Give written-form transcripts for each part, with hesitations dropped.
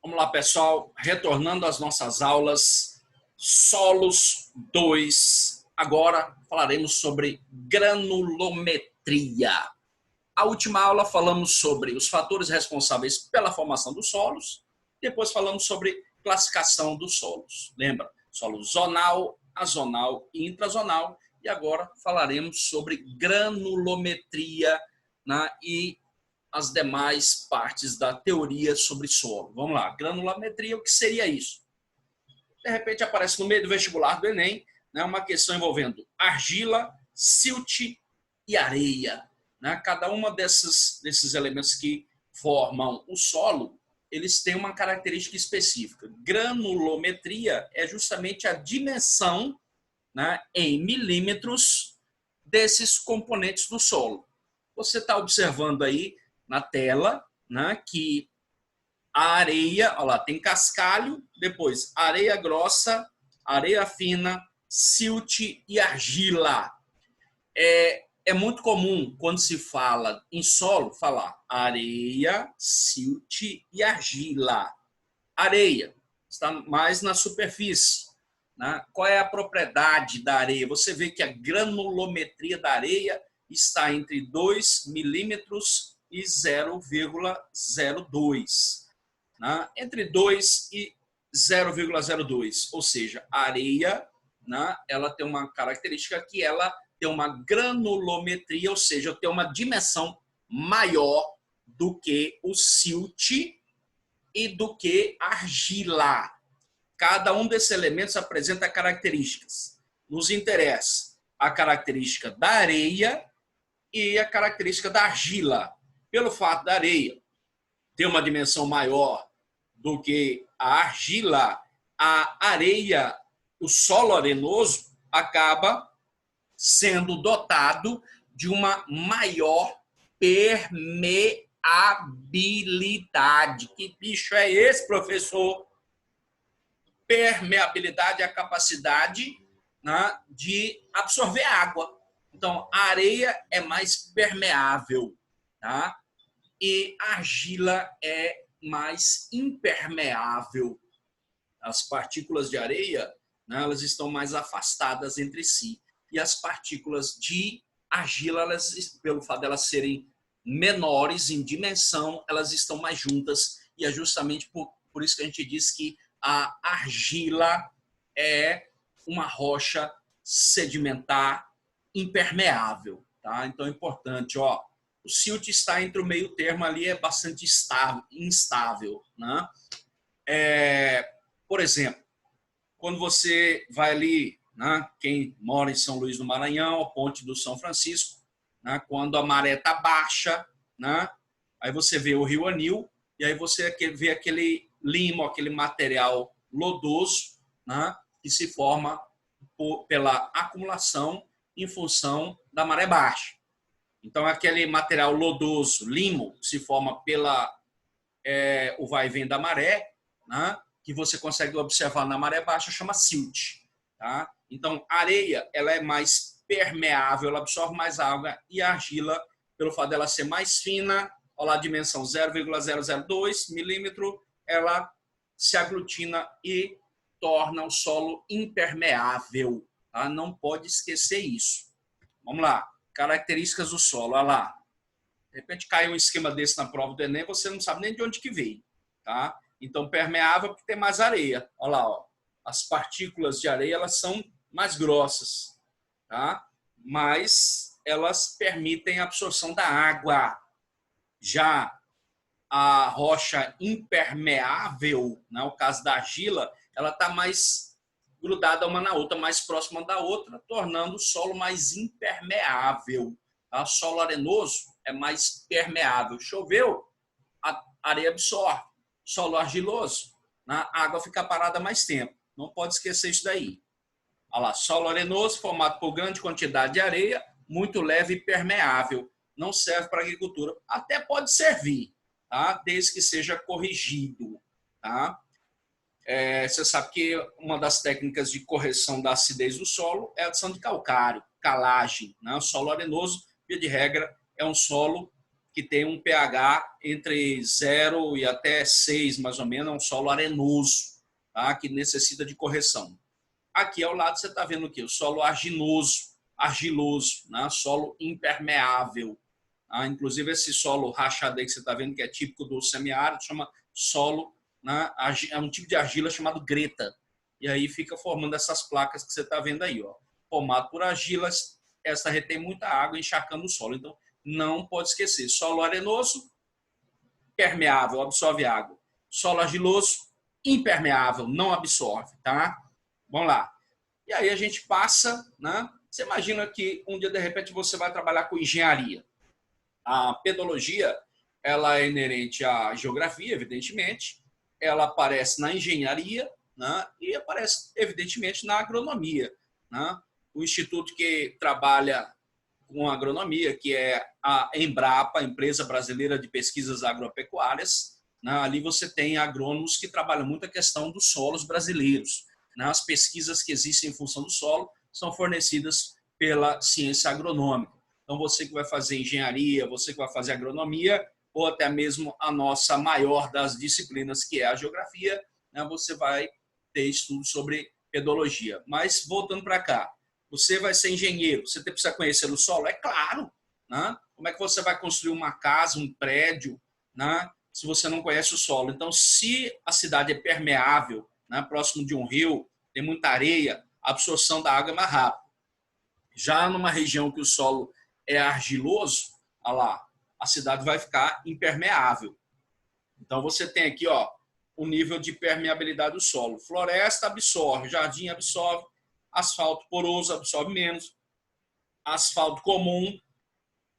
Vamos lá, pessoal, retornando às nossas aulas, solos 2. Agora falaremos sobre granulometria. A última aula falamos sobre os fatores responsáveis pela formação dos solos, depois falamos sobre classificação dos solos. Lembra? Solo zonal, azonal e intrazonal. E agora falaremos sobre granulometria, né, e as demais partes da teoria sobre solo. Vamos lá, granulometria, o que seria isso? De repente aparece no meio do vestibular do Enem, né, uma questão envolvendo argila, silt e areia. Né? Cada uma desses elementos que formam o solo, eles têm uma característica específica. Granulometria é justamente a dimensão, né, em milímetros desses componentes do solo. Você está observando aí na tela, né, que a areia, olha lá, tem cascalho, depois areia grossa, areia fina, silt e argila. É muito comum, quando se fala em solo, falar areia, silt e argila. Areia está mais na superfície. Né? Qual é a propriedade da areia? Você vê que a granulometria da areia está entre 2 milímetros e 0,02. Né? Entre 2 e 0,02. Ou seja, a areia, né, ela tem uma característica que ela tem uma granulometria, ou seja, tem uma dimensão maior do que o silt e do que a argila. Cada um desses elementos apresenta características. Nos interessa a característica da areia e a característica da argila. Pelo fato da areia ter uma dimensão maior do que a argila, a areia, o solo arenoso, acaba sendo dotado de uma maior permeabilidade. Que bicho é esse, professor? Permeabilidade é a capacidade, né, de absorver água. Então, a areia é mais permeável, tá? E a argila é mais impermeável. As partículas de areia, né, elas estão mais afastadas entre si. E as partículas de argila, elas, pelo fato de elas serem menores em dimensão, elas estão mais juntas. E é justamente por isso que a gente diz que a argila é uma rocha sedimentar impermeável. Tá? Então é importante, ó, o silt está entre o meio termo ali, é bastante instável. Né? Por exemplo, quando você vai ali, né, quem mora em São Luís do Maranhão, a ponte do São Francisco, né, quando a maré está baixa, né, aí você vê o rio Anil, e aí você vê aquele limo, aquele material lodoso, né, que se forma pela acumulação em função da maré baixa. Então, aquele material lodoso, limo, que se forma pela o vai e vem da maré, né, que você consegue observar na maré baixa, chama silt. Tá? Então, a areia ela é mais permeável, ela absorve mais água, e a argila, pelo fato dela ser mais fina, olha lá a dimensão 0,002 milímetro, ela se aglutina e torna o solo impermeável. Tá? Não pode esquecer isso. Vamos lá. Características do solo. Olha lá. De repente cai um esquema desse na prova do Enem, você não sabe nem de onde que veio. Tá? Então, permeável porque tem mais areia. Olha lá, ó. As partículas de areia elas são mais grossas, tá? Mas elas permitem a absorção da água. Já a rocha impermeável, né, o caso da argila, ela está mais grudada uma na outra, mais próxima da outra, tornando o solo mais impermeável. Tá? O solo arenoso é mais permeável. Choveu, a areia absorve. Solo argiloso, né, a água fica parada mais tempo. Não pode esquecer isso daí. Olha lá, solo arenoso formado por grande quantidade de areia, muito leve e permeável. Não serve para agricultura. Até pode servir, tá? Desde que seja corrigido. Tá? Você sabe que uma das técnicas de correção da acidez do solo é a adição de calcário, calagem. Né? O solo arenoso, via de regra, é um solo que tem um pH entre 0 e até 6, mais ou menos, é um solo arenoso, tá? Que necessita de correção. Aqui ao lado você está vendo o quê? O solo argiloso, né? Solo impermeável. Tá? Inclusive esse solo rachado aí que você está vendo, que é típico do semiárido, chama solo, né? É um tipo de argila chamado greta. E aí fica formando essas placas que você está vendo aí, ó. Formado por argilas, essa retém muita água encharcando o solo. Então, não pode esquecer. Solo arenoso, permeável, absorve água. Solo argiloso, impermeável, não absorve, tá? Vamos lá. E aí a gente passa, né? Você imagina que um dia, de repente, você vai trabalhar com engenharia. A pedologia, ela é inerente à geografia, evidentemente. Ela aparece na engenharia, né? E aparece, evidentemente, na agronomia, né? O instituto que trabalha com agronomia, que é a Embrapa, Empresa Brasileira de Pesquisas Agropecuárias, né? Ali você tem agrônomos que trabalham muito a questão dos solos brasileiros. Né? As pesquisas que existem em função do solo são fornecidas pela ciência agronômica. Então, você que vai fazer engenharia, você que vai fazer agronomia, ou até mesmo a nossa maior das disciplinas, que é a geografia, né? Você vai ter estudos sobre pedologia. Mas, voltando para cá, você vai ser engenheiro, você precisa conhecer o solo? É claro. Né? Como é que você vai construir uma casa, um prédio, né? Se você não conhece o solo? Então, se a cidade é permeável, né? Próximo de um rio, tem muita areia, a absorção da água é mais rápida. Já numa região que o solo é argiloso, olha lá, a cidade vai ficar impermeável. Então, você tem aqui, ó, o nível de permeabilidade do solo. Floresta absorve, jardim absorve, asfalto poroso absorve menos, asfalto comum,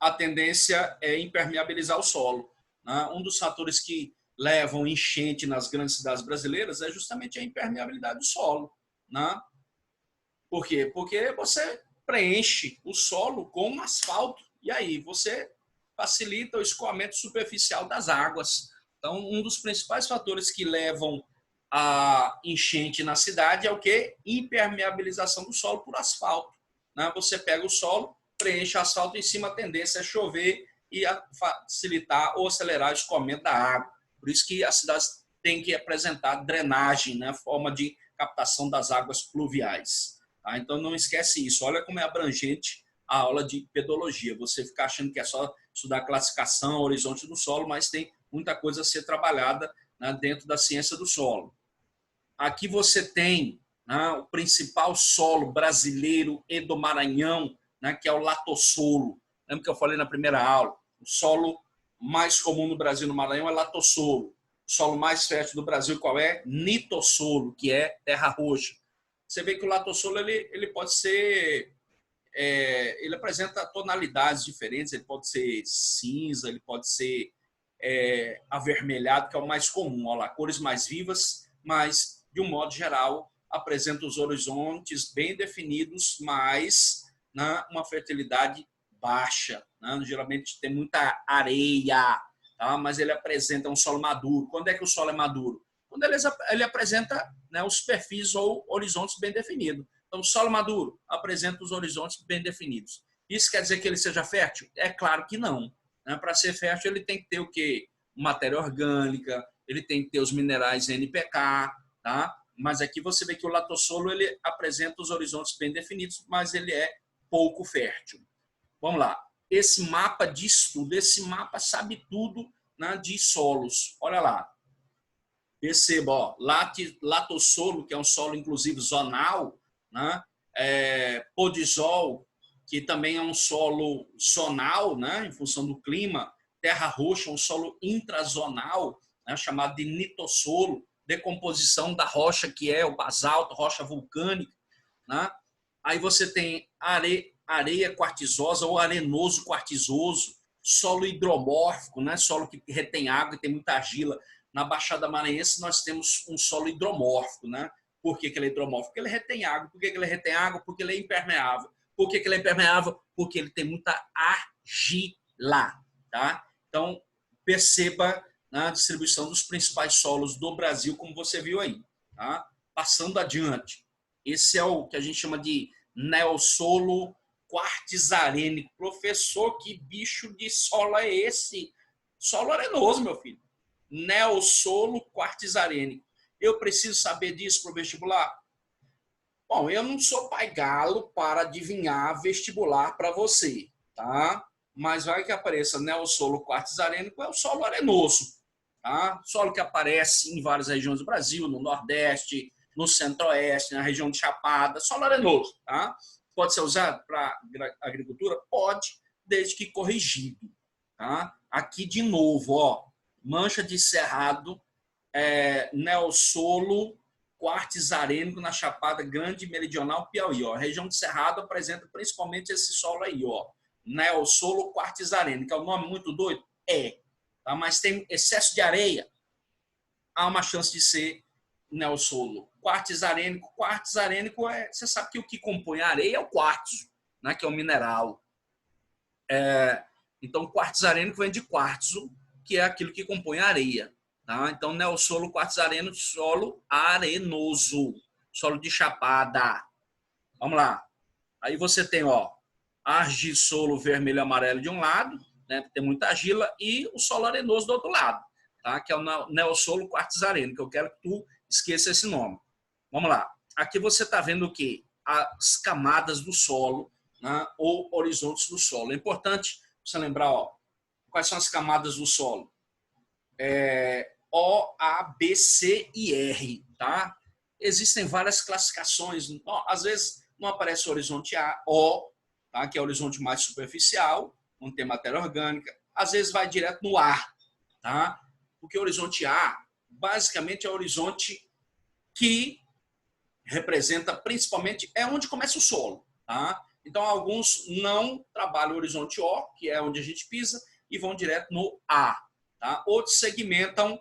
a tendência é impermeabilizar o solo. Né? Um dos fatores que levam enchente nas grandes cidades brasileiras é justamente a impermeabilidade do solo. Né? Por quê? Porque você preenche o solo com asfalto e aí você facilita o escoamento superficial das águas. Então, um dos principais fatores que levam a enchente na cidade é o quê? Impermeabilização do solo por asfalto. Né? Você pega o solo, preenche o asfalto em cima, a tendência é chover e a facilitar ou acelerar o escoamento da água. Por isso que as cidades têm que apresentar drenagem, né? Forma de captação das águas pluviais. Tá? Então, não esquece isso. Olha como é abrangente a aula de pedologia. Você fica achando que é só estudar classificação, horizonte do solo, mas tem muita coisa a ser trabalhada, né, dentro da ciência do solo. Aqui você tem, né, o principal solo brasileiro e do Maranhão, né, que é o latossolo. Lembra que eu falei na primeira aula? O solo mais comum no Brasil, no Maranhão, é latossolo. O solo mais fértil do Brasil qual é? Nitossolo, que é terra roxa. Você vê que o latossolo ele pode ser... ele apresenta tonalidades diferentes, ele pode ser cinza, ele pode ser avermelhado, que é o mais comum. Olha lá, cores mais vivas, mas, de um modo geral, apresenta os horizontes bem definidos, mas, né, uma fertilidade baixa. Né? Geralmente tem muita areia, tá? Mas ele apresenta um solo maduro. Quando é que o solo é maduro? Quando ele apresenta, né, os perfis ou horizontes bem definidos. Então, o solo maduro apresenta os horizontes bem definidos. Isso quer dizer que ele seja fértil? É claro que não. Né? Para ser fértil, ele tem que ter o quê? Matéria orgânica, ele tem que ter os minerais NPK, tá? Mas aqui você vê que o latossolo ele apresenta os horizontes bem definidos, mas ele é pouco fértil. Vamos lá. Esse mapa de estudo, esse mapa sabe tudo, né, de solos. Olha lá. Perceba, ó, latossolo, que é um solo, inclusive, zonal, né? Podisol, que também é um solo zonal, né? Em função do clima. Terra roxa, um solo intrazonal, né? Chamado de nitossolo, decomposição da rocha, que é o basalto, rocha vulcânica. Né? Aí você tem areia quartzosa ou arenoso quartzoso, solo hidromórfico, né? Solo que retém água e tem muita argila. Na Baixada Maranhense, nós temos um solo hidromórfico. Né? Por que ele é hidromórfico? Porque ele retém água. Por que ele retém água? Porque ele é impermeável. Por que ele é impermeável? Porque ele tem muita argila. Tá? Então, perceba, né, a distribuição dos principais solos do Brasil, como você viu aí. Tá? Passando adiante. Esse é o que a gente chama de neossolo quartzarênico. Professor, que bicho de solo é esse? Solo arenoso, meu filho. Neossolo quartzarênico. Eu preciso saber disso para o vestibular? Bom, eu não sou pai galo para adivinhar vestibular para você, tá? Mas vai que apareça neossolo quartzarênico, é o solo arenoso, tá? Solo que aparece em várias regiões do Brasil, no Nordeste, no Centro-Oeste, na região de Chapada, solo arenoso, tá? Pode ser usado para agricultura? Pode, desde que corrigido, tá? Aqui de novo, ó, mancha de cerrado, neossolo quartzarênico na Chapada Grande Meridional Piauí. Ó. A região de Cerrado apresenta principalmente esse solo aí, ó. Neossolo quartzarênico. É um nome muito doido? É. Tá? Mas tem excesso de areia, há uma chance de ser neossolo quartzarênico. Quartzarênico você sabe que o que compõe a areia é o quartzo, né? Que é um mineral. Então, quartzarênico vem de quartzo, que é aquilo que compõe a areia. Tá? Então, neossolo quartzarênico, solo arenoso, solo de chapada. Vamos lá. Aí você tem, ó, argissolo vermelho e amarelo de um lado, né, tem muita argila, e o solo arenoso do outro lado, tá? Que é o neossolo quartzarênico. Eu quero que tu esqueça esse nome. Vamos lá. Aqui você está vendo o quê? As camadas do solo, né, ou horizontes do solo. É importante você lembrar, ó, quais são as camadas do solo. O, A, B, C e R, tá? Existem várias classificações. Às vezes não aparece o horizonte A, O, tá? Que é o horizonte mais superficial, onde tem matéria orgânica. Às vezes vai direto no A, tá? Porque o horizonte A, basicamente, é o horizonte que representa principalmente, é onde começa o solo, tá? Então, alguns não trabalham o horizonte O, que é onde a gente pisa, e vão direto no A, tá? Outros segmentam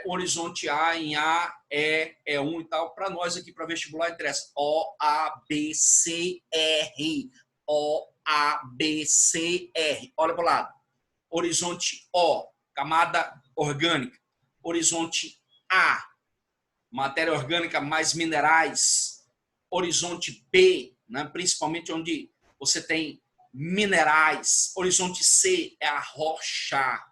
o horizonte A em A, E1 e tal. Para nós aqui, para vestibular, interessa O, A, B, C, R. O, A, B, C, R. Olha para o lado. Horizonte O, camada orgânica. Horizonte A, matéria orgânica mais minerais. Horizonte B, né, principalmente onde você tem minerais. Horizonte C é a rocha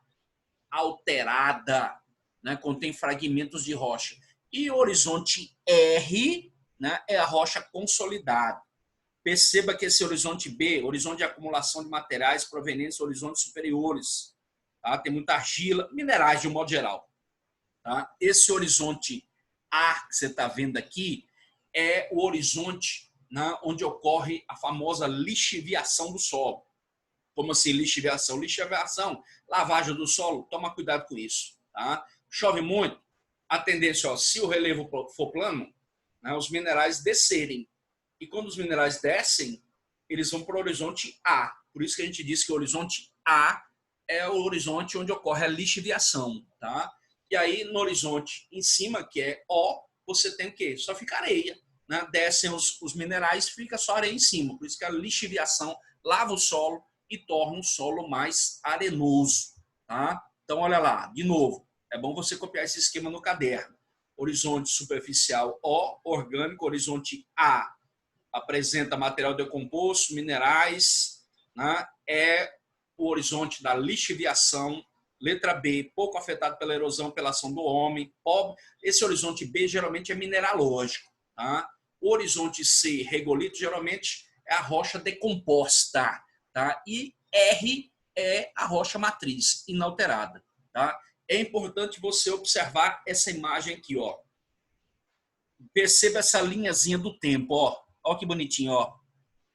alterada, né, contém fragmentos de rocha. E o horizonte R, né, é a rocha consolidada. Perceba que esse horizonte B, horizonte de acumulação de materiais provenientes de horizontes superiores, tá? Tem muita argila, minerais de um modo geral. Tá? Esse horizonte A que você está vendo aqui é o horizonte, né, onde ocorre a famosa lixiviação do solo. Como assim lixiviação? Lixiviação, lavagem do solo, toma cuidado com isso. Tá? Chove muito, a tendência, ó, se o relevo for plano, né, os minerais descerem. E quando os minerais descem, eles vão para o horizonte A. Por isso que a gente diz que o horizonte A é o horizonte onde ocorre a lixiviação. Tá? E aí, no horizonte em cima, que é O, você tem o quê? Só fica areia. Né? Descem os minerais, fica só areia em cima. Por isso que a lixiviação lava o solo e torna o solo mais arenoso. Tá? Então, olha lá, de novo, é bom você copiar esse esquema no caderno. Horizonte superficial O, orgânico. Horizonte A apresenta material decomposto, minerais, né? É o horizonte da lixiviação. Letra B, pouco afetado pela erosão, pela ação do homem, pobre. Esse horizonte B geralmente é mineralógico. Tá? O horizonte C, regolito, geralmente é a rocha decomposta. Tá? E R é a rocha matriz, inalterada. Tá? É importante você observar essa imagem aqui. Ó. Perceba essa linhazinha do tempo. Ó. Ó que bonitinho. Ó.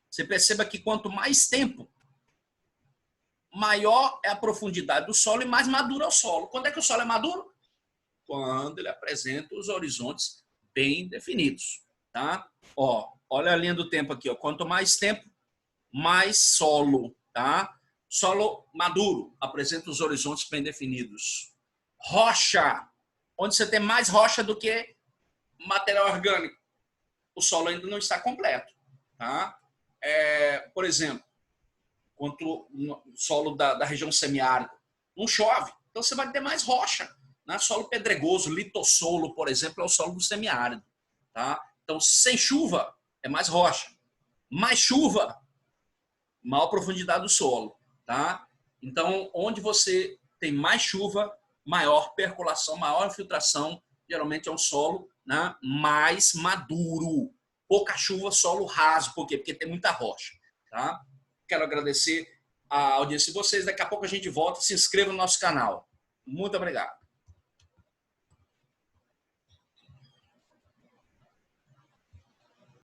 Você perceba que quanto mais tempo, maior é a profundidade do solo e mais maduro é o solo. Quando é que o solo é maduro? Quando ele apresenta os horizontes bem definidos. Tá? Ó, olha a linha do tempo aqui. Ó. Quanto mais tempo, mais solo. Tá? Solo maduro apresenta os horizontes bem definidos. Rocha, onde você tem mais rocha do que material orgânico. O solo ainda não está completo. Tá? Por exemplo, quanto o solo da região semiárida. Não chove, então você vai ter mais rocha. Né? Solo pedregoso, litossolo, por exemplo, é o solo do semiárido. Tá? Então, sem chuva, é mais rocha. Mais chuva, maior profundidade do solo, tá? Então, onde você tem mais chuva, maior percolação, maior infiltração, geralmente é um solo, né, mais maduro. Pouca chuva, solo raso. Por quê? Porque tem muita rocha, tá? Quero agradecer a audiência de vocês. Daqui a pouco a gente volta. Se inscreva no nosso canal. Muito obrigado.